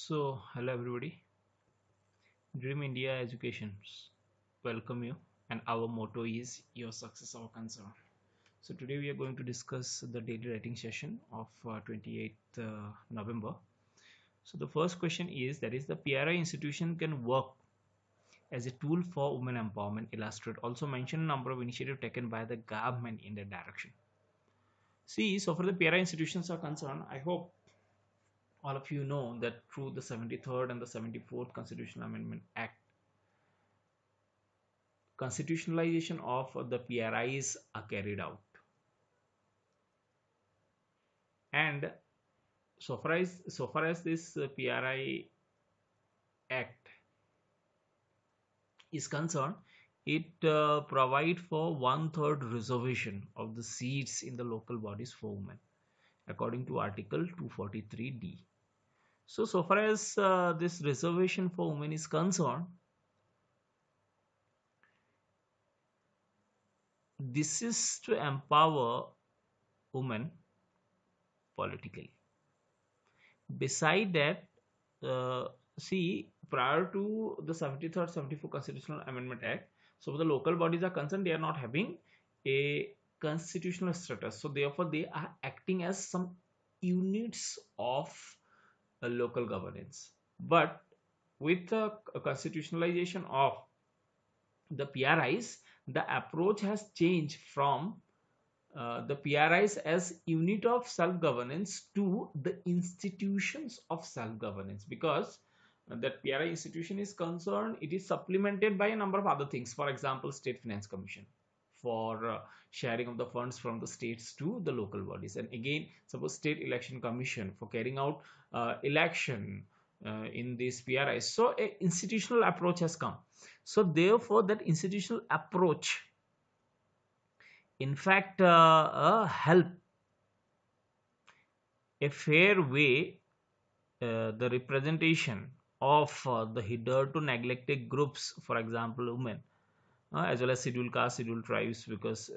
Hello everybody. Dream India Educations welcome you, and our motto is Your Success Our Concern. So, today we are going to discuss the daily writing session of 28th November. So, the first question is that is the PRI institution can work as a tool for women empowerment. Illustrate also mention a number of initiatives taken by the government in that direction. See, so far the PRI institutions are concerned, I hope all of you know that through the 73rd and the 74th Constitutional Amendment Act, constitutionalization of the PRIs are carried out. And so far as this PRI Act is concerned, it provide for one-third reservation of the seats in the local bodies for women, according to Article 243D. So far as this reservation for women is concerned, this is to empower women politically. Beside that, see, prior to the 73rd 74th Constitutional Amendment Act, so the local bodies are concerned, they are not having a constitutional status. So therefore, they are acting as some units of local governance. But with the constitutionalization of the PRIs, the approach has changed from the PRIs as unit of self-governance to the institutions of self-governance, because that PRI institution is concerned, it is supplemented by a number of other things. For example, State Finance Commission for sharing of the funds from the states to the local bodies, and again, suppose State Election Commission for carrying out election in these PRIs. So a institutional approach has come. So therefore, that institutional approach in fact help a fair way the representation of the hitherto neglected groups, for example women, as well as scheduled caste, scheduled tribes, because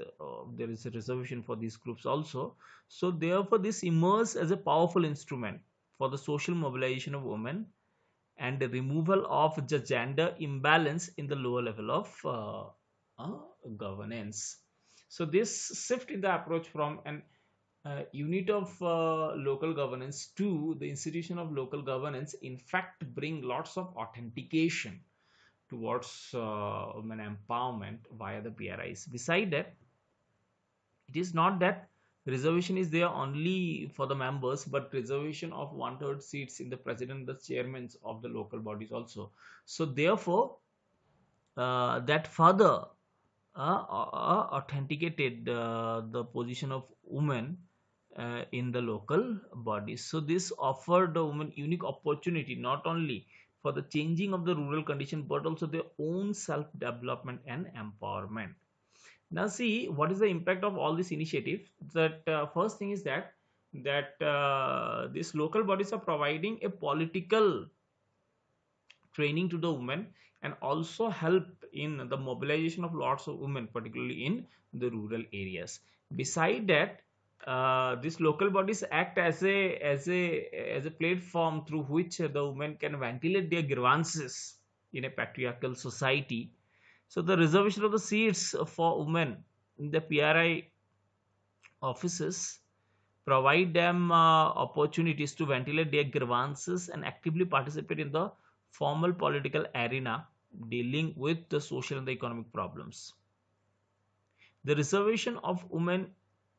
there is a reservation for these groups also. So therefore this emerges as a powerful instrument for the social mobilization of women and the removal of the gender imbalance in the lower level of governance. So this shift in the approach from an unit of local governance to the institution of local governance in fact bring lots of authentication towards women empowerment via the PRIs. Beside that, it is not that reservation is there only for the members, but reservation of one-third seats in the president, the chairmen of the local bodies also. So therefore, that further authenticated the position of women in the local bodies. So this offered the women unique opportunity not only for the changing of the rural condition but also their own self development and empowerment. Now see what is the impact of all this initiative. That first thing is that these local bodies are providing a political training to the women and also help in the mobilization of lots of women, particularly in the rural areas. Beside that, these local bodies act as a platform through which the women can ventilate their grievances in a patriarchal society. So the reservation of the seats for women in the PRI offices provide them opportunities to ventilate their grievances and actively participate in the formal political arena dealing with the social and the economic problems. The reservation of women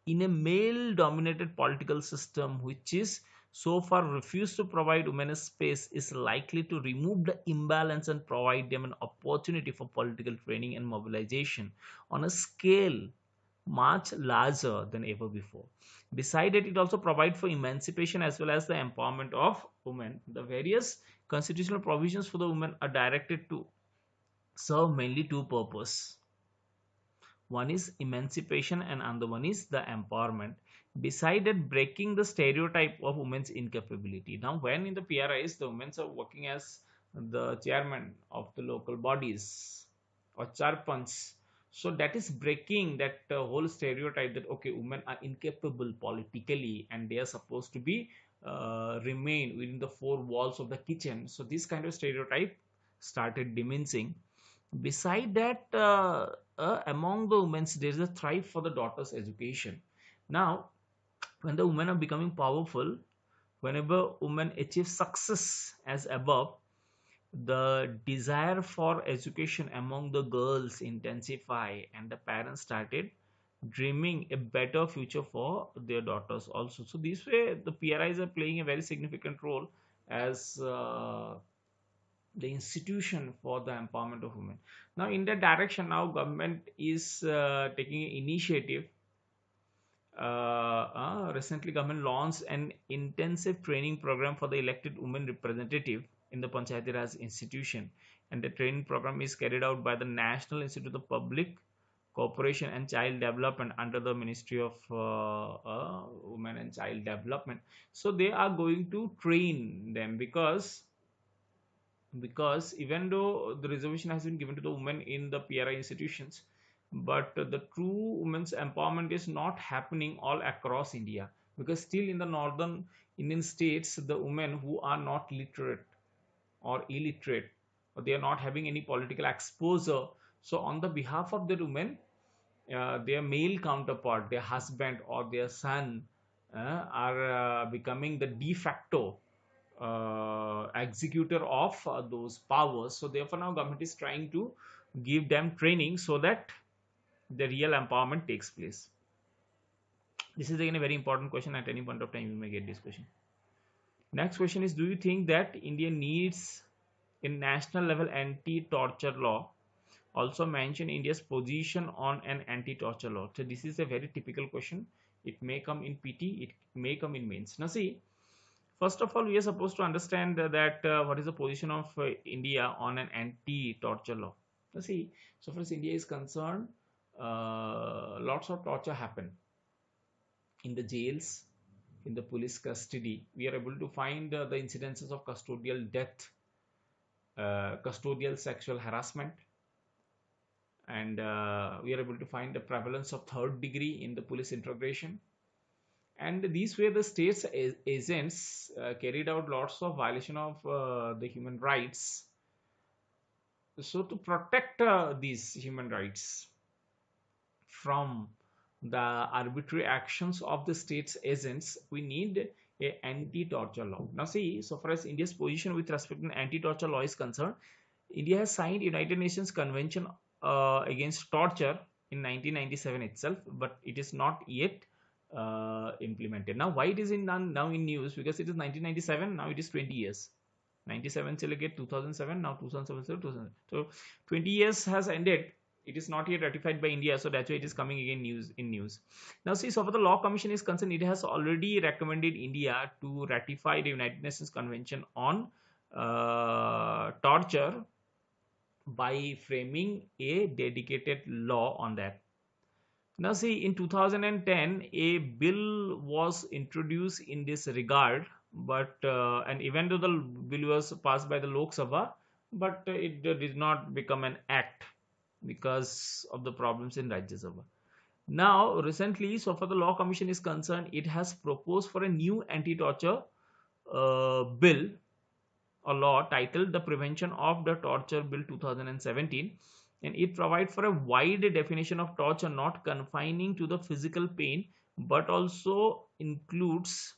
in a male dominated political system which is so far refused to provide women a space is likely to remove the imbalance and provide them an opportunity for political training and mobilization on a scale much larger than ever before. Besides that, it also provides for emancipation as well as the empowerment of women. The various constitutional provisions for the women are directed to serve mainly two purposes. One is emancipation and another one is the empowerment. Beside that, breaking the stereotype of women's incapability. Now when in the PRIs the women are working as the chairman of the local bodies or charpans, so that is breaking that whole stereotype that okay, women are incapable politically and they are supposed to be remain within the four walls of the kitchen. So this kind of stereotype started diminishing. Beside that, among the women, there is a thrive for the daughters' education. Now, when the women are becoming powerful, whenever women achieve success as above, the desire for education among the girls intensify, and the parents started dreaming a better future for their daughters also. So this way the PRIs are playing a very significant role as the institution for the empowerment of women. Now in that direction, now government is taking initiative. Recently, government launched an intensive training program for the elected women representative in the Panchayati Raj institution, and the training program is carried out by the National Institute of Public Cooperation and Child Development under the Ministry of Women and Child Development. So they are going to train them, because even though the reservation has been given to the women in the PRI institutions, but the true women's empowerment is not happening all across India, because still in the northern Indian states, the women who are not literate or illiterate, or they are not having any political exposure, so on the behalf of the women, their male counterpart, their husband or their son, are becoming the de facto executor of those powers. So therefore now government is trying to give them training so that the real empowerment takes place. This is again a very important question. At any point of time you may get this question. Next question is, do you think that India needs a national level anti-torture law? Also mention India's position on an anti-torture law. So this is a very typical question. It may come in PT, it may come in mains. Now see, first of all, we are supposed to understand that what is the position of India on an anti-torture law. Now see, so far as India is concerned, lots of torture happen in the jails, in the police custody. We are able to find the incidences of custodial death, custodial sexual harassment, and we are able to find the prevalence of third degree in the police interrogation. And these were the state's agents carried out lots of violation of the human rights. So to protect these human rights from the arbitrary actions of the state's agents, we need a anti-torture law. Now see, so far as India's position with respect to anti-torture law is concerned, India has signed United Nations Convention against torture in 1997 itself, but it is not yet implemented. Now why it is now in news? Because it is 1997, now it is 20 years. 97 till 2007, now 2007, 2000. So 20 years has ended. It is not yet ratified by India, so that's why it is coming again news. Now see, so for the Law Commission is concerned, it has already recommended India to ratify the United Nations Convention on torture by framing a dedicated law on that. Now see, in 2010, a bill was introduced in this regard, but and even though the bill was passed by the Lok Sabha, but it did not become an act because of the problems in Rajya Sabha. Now, recently, so far the Law Commission is concerned, it has proposed for a new anti-torture bill or law titled the Prevention of the Torture Bill 2017, and it provides for a wide definition of torture, not confining to the physical pain, but also includes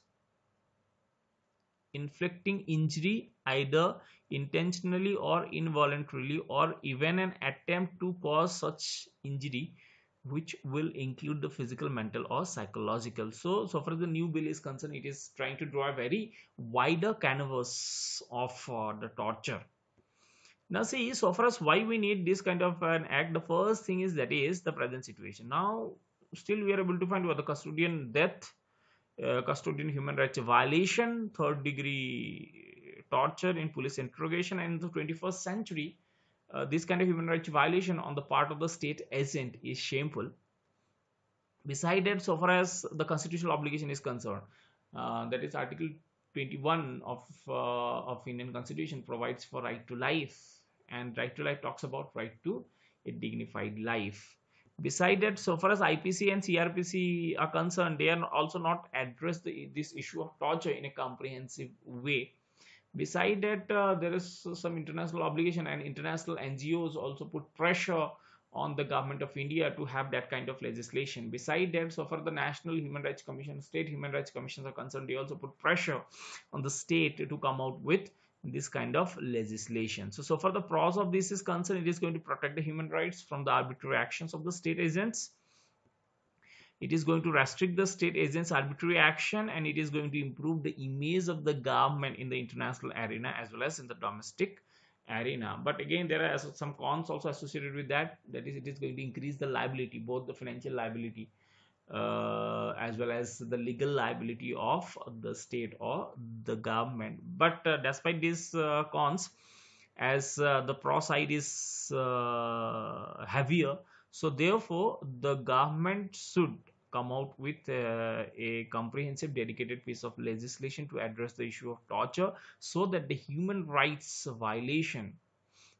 inflicting injury either intentionally or involuntarily, or even an attempt to cause such injury which will include the physical, mental or psychological. So far as the new bill is concerned, it is trying to draw a very wider canvas of the torture. Now see, so far as why we need this kind of an act, the first thing is that is the present situation. Now still we are able to find what the custodian death, custodian human rights violation, third degree torture in police interrogation, and in the 21st century, this kind of human rights violation on the part of the state agent is shameful. Besides that, so far as the constitutional obligation is concerned, that is Article 21 of Indian Constitution provides for right to life, and right to life talks about right to a dignified life. Beside that, so far as IPC and CRPC are concerned, they are also not addressed this issue of torture in a comprehensive way. Beside that, there is some international obligation, and international NGOs also put pressure on the government of India to have that kind of legislation. Beside that, so far the National Human Rights Commission, state human rights commissions are concerned, they also put pressure on the state to come out with this kind of legislation. So far the pros of this is concerned, it is going to protect the human rights from the arbitrary actions of the state agents. It is going to restrict the state agents' arbitrary action, and it is going to improve the image of the government in the international arena as well as in the domestic arena. But again, there are some cons also associated with that. That is, it is going to increase the liability, both the financial liability as well as the legal liability of the state or the government. But despite these cons, as the pro side is heavier, so therefore the government should come out with a comprehensive dedicated piece of legislation to address the issue of torture, so that the human rights violation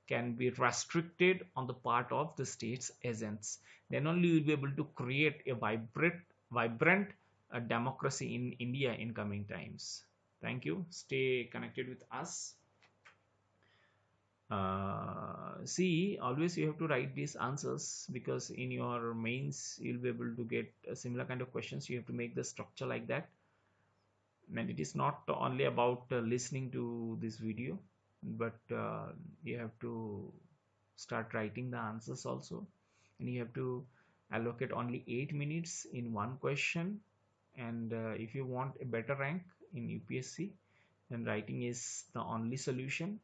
can be restricted on the part of the state's agents. Then only we will be able to create a vibrant democracy in India in coming times. Thank you. Stay connected with us. See, always you have to write these answers, because in your mains you'll be able to get a similar kind of questions. You have to make the structure like that, and it is not only about listening to this video, but you have to start writing the answers also, and you have to allocate only 8 minutes in one question. And if you want a better rank in UPSC, then writing is the only solution.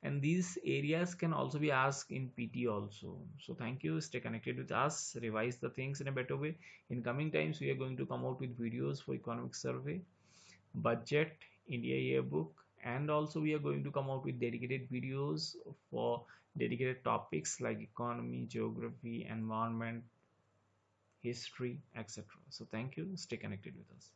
And these areas can also be asked in PT also. So thank you, stay connected with us, revise the things in a better way. In coming times we are going to come out with videos for economic survey, budget, India yearbook, and also we are going to come out with dedicated videos for dedicated topics like economy, geography, environment, history, etc. So thank you, stay connected with us.